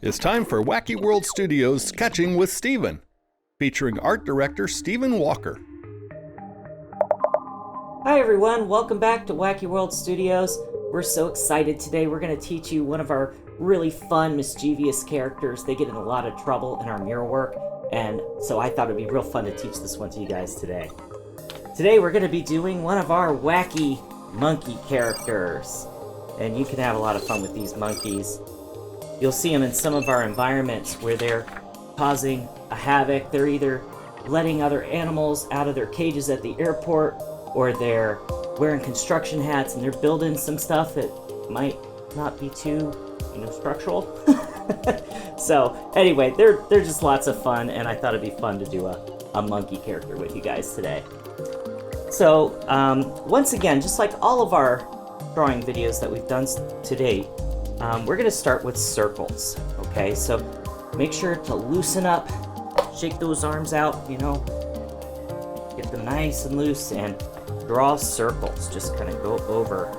It's time for Wacky World Studios Sketching with Steven, featuring art director Steven Walker. Hi everyone, welcome back to Wacky World Studios. We're so excited today. We're going to teach you one of our really fun, mischievous characters. They get in a lot of trouble in our mural work, and so I thought it'd be real fun to teach this one to you guys today. Today we're going to be doing one of our wacky monkey characters, and you can have a lot of fun with these monkeys. You'll see them in some of our environments where they're causing a havoc. They're either letting other animals out of their cages at the airport, or they're wearing construction hats and they're building some stuff that might not be too, structural. So anyway, they're just lots of fun, and I thought it'd be fun to do a monkey character with you guys today. So once again, just like all of our drawing videos that we've done to date, we're going to start with circles, okay? So make sure to loosen up, shake those arms out, get them nice and loose, and draw circles. Just kind of go over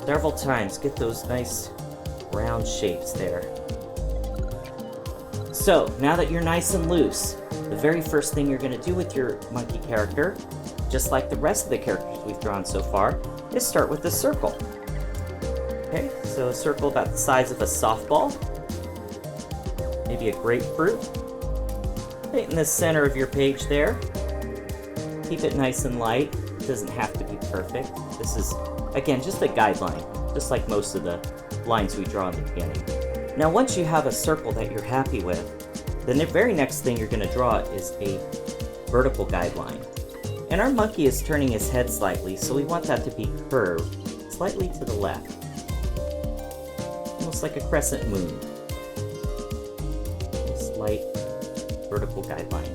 several times, get those nice round shapes there. So now that you're nice and loose, the very first thing you're going to do with your monkey character, just like the rest of the characters we've drawn so far, is start with a circle. Okay, so a circle about the size of a softball, maybe a grapefruit, right in the center of your page there. Keep it nice and light. It doesn't have to be perfect. This is, again, just a guideline, just like most of the lines we draw in the beginning. Now, once you have a circle that you're happy with, then the very next thing you're going to draw is a vertical guideline. And our monkey is turning his head slightly, so we want that to be curved slightly to the left. Almost like a crescent moon. A slight vertical guideline.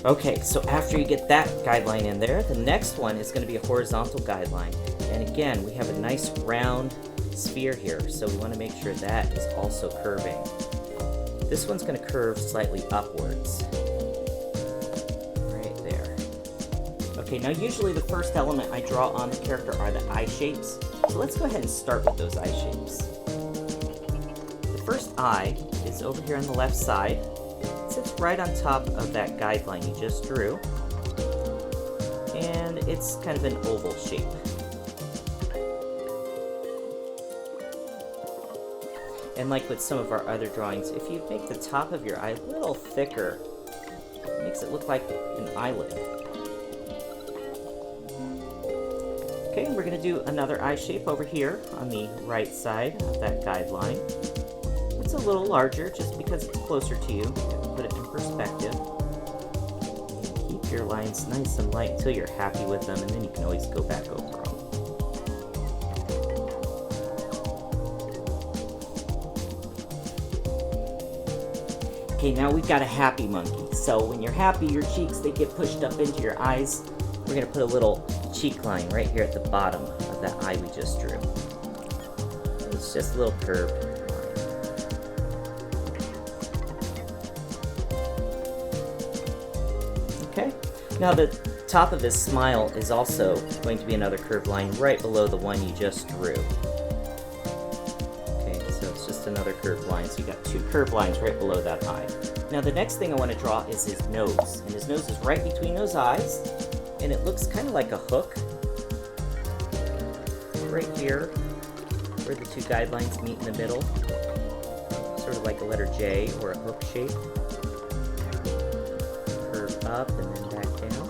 Okay, so after you get that guideline in there, the next one is going to be a horizontal guideline. And again, we have a nice round sphere here, so we want to make sure that is also curving. This one's going to curve slightly upwards. Right there. Okay, now usually the first element I draw on the character are the eye shapes. So let's go ahead and start with those eye shapes. The first eye is over here on the left side. It sits right on top of that guideline you just drew. And it's kind of an oval shape. And like with some of our other drawings, if you make the top of your eye a little thicker, it makes it look like an eyelid. Okay, we're going to do another eye shape over here on the right side of that guideline. It's a little larger just because it's closer to you. You have to put it in perspective. And keep your lines nice and light until you're happy with them, and then you can always go back over them. Okay, now we've got a happy monkey. So when you're happy, your cheeks, they get pushed up into your eyes. We're going to put a little cheek line right here at the bottom of that eye we just drew. It's just a little curved line. Okay, now the top of his smile is also going to be another curved line right below the one you just drew. Okay, so it's just another curved line, so you got two curved lines right below that eye. Now the next thing I want to draw is his nose, and his nose is right between those eyes. And it looks kind of like a hook right here where the two guidelines meet in the middle, sort of like a letter J or a hook shape. Curve up and then back down.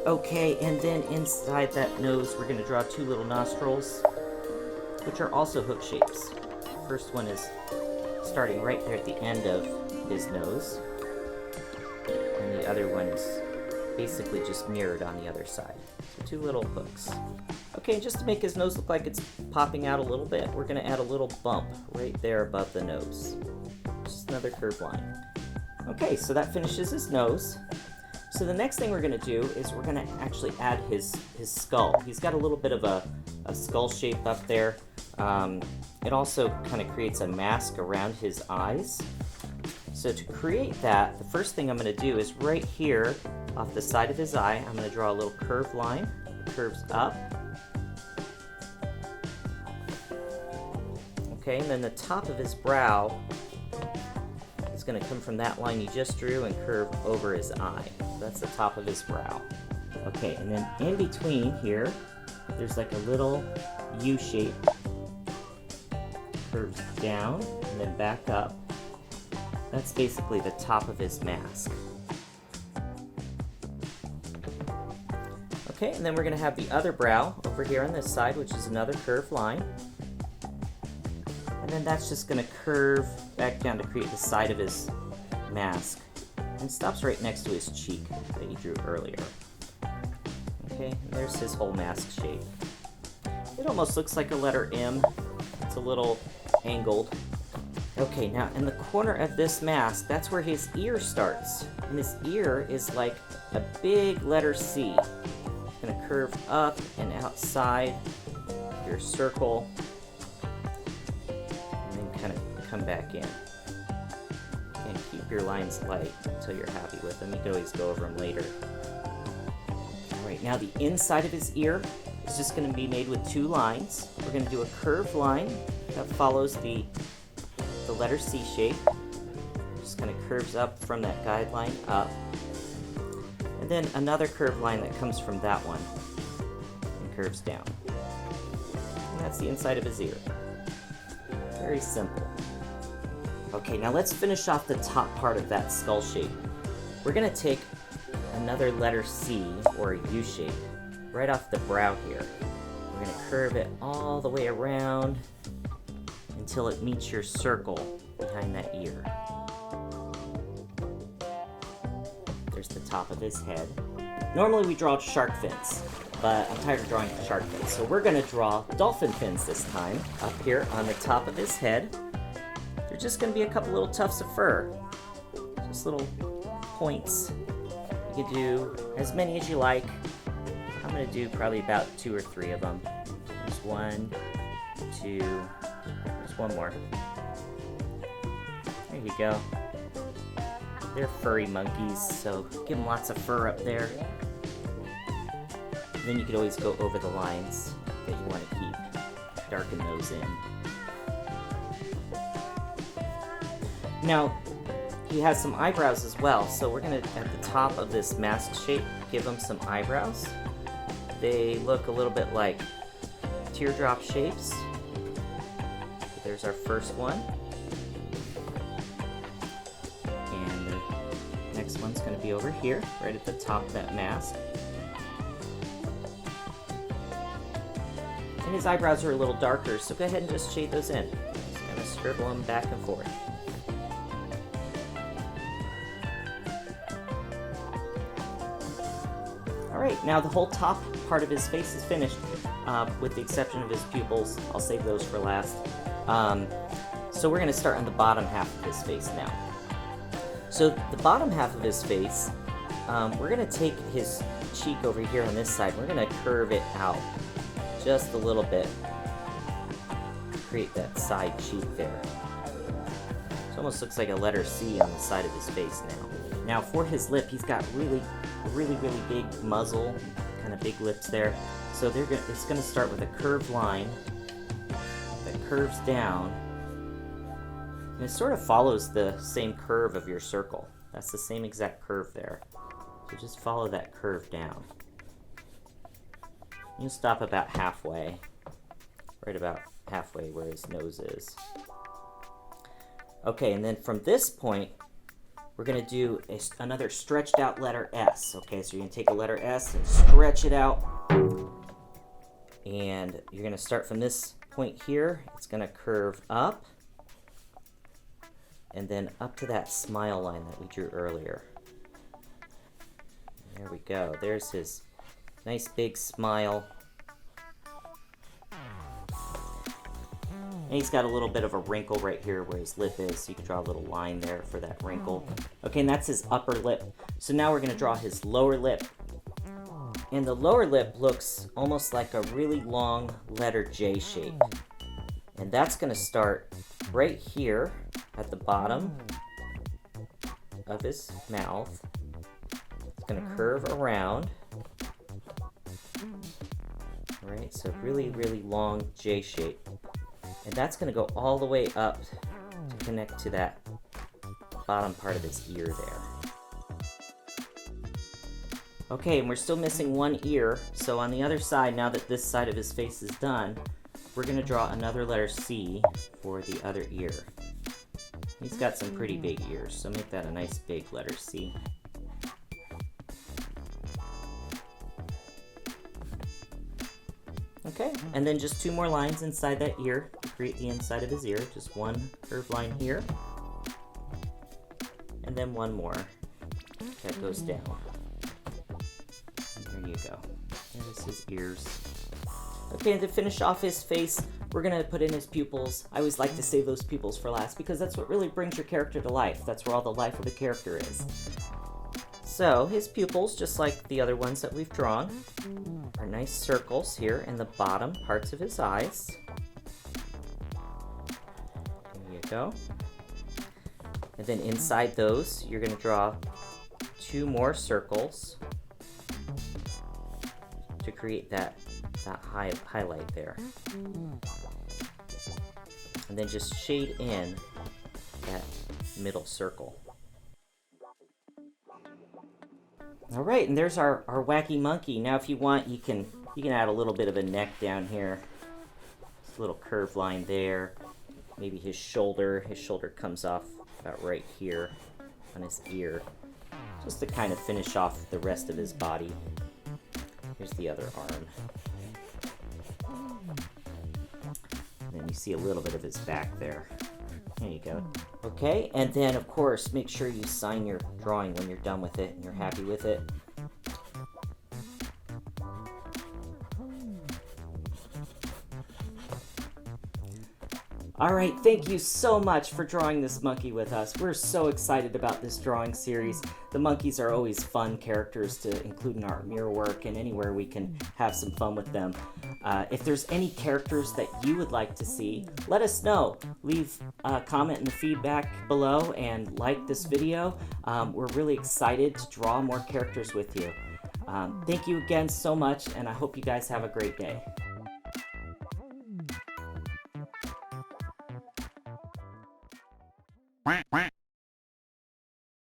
Okay, and then inside that nose we're going to draw two little nostrils, which are also hook shapes. First one is starting right there at the end of his nose. And the other one is basically just mirrored on the other side. So two little hooks. Okay, just to make his nose look like it's popping out a little bit, we're going to add a little bump right there above the nose. Just another curved line. Okay, so that finishes his nose. So the next thing we're going to do is we're going to actually add his skull. He's got a little bit of a skull shape up there. It also kind of creates a mask around his eyes. So to create that, the first thing I'm going to do is right here off the side of his eye, I'm going to draw a little curved line. It curves up Okay, and then the top of his brow is going to come from that line you just drew and curve over his eye. So that's the top of his brow. Okay, and then in between here, there's like a little U shape. Curves down and then back up. That's basically the top of his mask. Okay, and then we're going to have the other brow over here on this side, which is another curved line. And then that's just going to curve back down to create the side of his mask. And stops right next to his cheek that he drew earlier. Okay, and there's his whole mask shape. It almost looks like a letter M. It's a little angled. Okay, now in the corner of this mask, that's where his ear starts. And his ear is like a big letter C. It's gonna curve up and outside your circle, and then kind of come back in. And keep your lines light until you're happy with them. You can always go over them later. Alright, now the inside of his ear is just going to be made with two lines. We're going to do a curved line that follows the letter C shape. Just kind of curves up from that guideline up. And then another curved line that comes from that one and curves down. And that's the inside of his ear. Very simple. Okay, now let's finish off the top part of that skull shape. We're going to take another letter C, or a U shape, right off the brow here. We're going to curve it all the way around until it meets your circle behind that ear. There's the top of his head. Normally we draw shark fins, but I'm tired of drawing shark fins, so we're going to draw dolphin fins this time up here on the top of his head. They're just going to be a couple little tufts of fur, just little points. You can do as many as you like. I'm going to do probably about 2 or 3 of them. There's 1, 2, there's one more. There you go. They're furry monkeys, so give them lots of fur up there. And then you could always go over the lines that you want to keep. Darken those in. Now, he has some eyebrows as well, so we're going to, at the top of this mask shape, give him some eyebrows. They look a little bit like teardrop shapes. There's our first one. And the next one's going to be over here, right at the top of that mask. And his eyebrows are a little darker, so go ahead and just shade those in. Just kind of scribble them back and forth. Alright, now the whole top part of his face is finished, with the exception of his pupils. I'll save those for last. So we're going to start on the bottom half of his face now. So the bottom half of his face, we're going to take his cheek over here on this side. We're going to curve it out just a little bit. Create that side cheek there. It almost looks like a letter C on the side of his face now. Now for his lip, he's got really big muzzle, kind of big lips there. So it's going to start with a curved line that curves down, and it sort of follows the same curve of your circle. That's the same exact curve there. So just follow that curve down. You can stop about halfway, right about halfway where his nose is. Okay, and then from this point, we're going to do another stretched out letter S. Okay, so you're going to take a letter S and stretch it out. And you're going to start from this point here. It's going to curve up. And then up to that smile line that we drew earlier. There we go. There's his nice big smile. And he's got a little bit of a wrinkle right here where his lip is, so you can draw a little line there for that wrinkle. Okay, and that's his upper lip. So now we're going to draw his lower lip. And the lower lip looks almost like a really long letter J shape. And that's going to start right here at the bottom of his mouth. It's going to curve around. Right, so really long J shape. And that's going to go all the way up to connect to that bottom part of his ear there. Okay, and we're still missing one ear, so on the other side, now that this side of his face is done, we're going to draw another letter C for the other ear. He's got some pretty big ears, so make that a nice big letter C. Okay, and then just 2 more lines inside that ear to create the inside of his ear. Just one curved line here, and then one more that goes down. And there you go. There's his ears. Okay, and to finish off his face, we're going to put in his pupils. I always like to save those pupils for last because that's what really brings your character to life. That's where all the life of the character is. So his pupils, just like the other ones that we've drawn, are nice circles here in the bottom parts of his eyes. There you go. And then inside those, you're going to draw 2 more circles to create that highlight there. And then just shade in that middle circle. All right, and there's our wacky monkey. Now if you want, you can add a little bit of a neck down here. Just a little curved line there. Maybe his shoulder comes off about right here on his ear, just to kind of finish off the rest of his body. Here's the other arm. And then you see a little bit of his back there. There you go. Okay, and then of course, make sure you sign your drawing when you're done with it and you're happy with it. All right, thank you so much for drawing this monkey with us. We're so excited about this drawing series. The monkeys are always fun characters to include in our mirror work and anywhere we can have some fun with them. If there's any characters that you would like to see, let us know. Leave a comment in the feedback below and like this video. We're really excited to draw more characters with you. Thank you again so much, and I hope you guys have a great day. Quack, quack.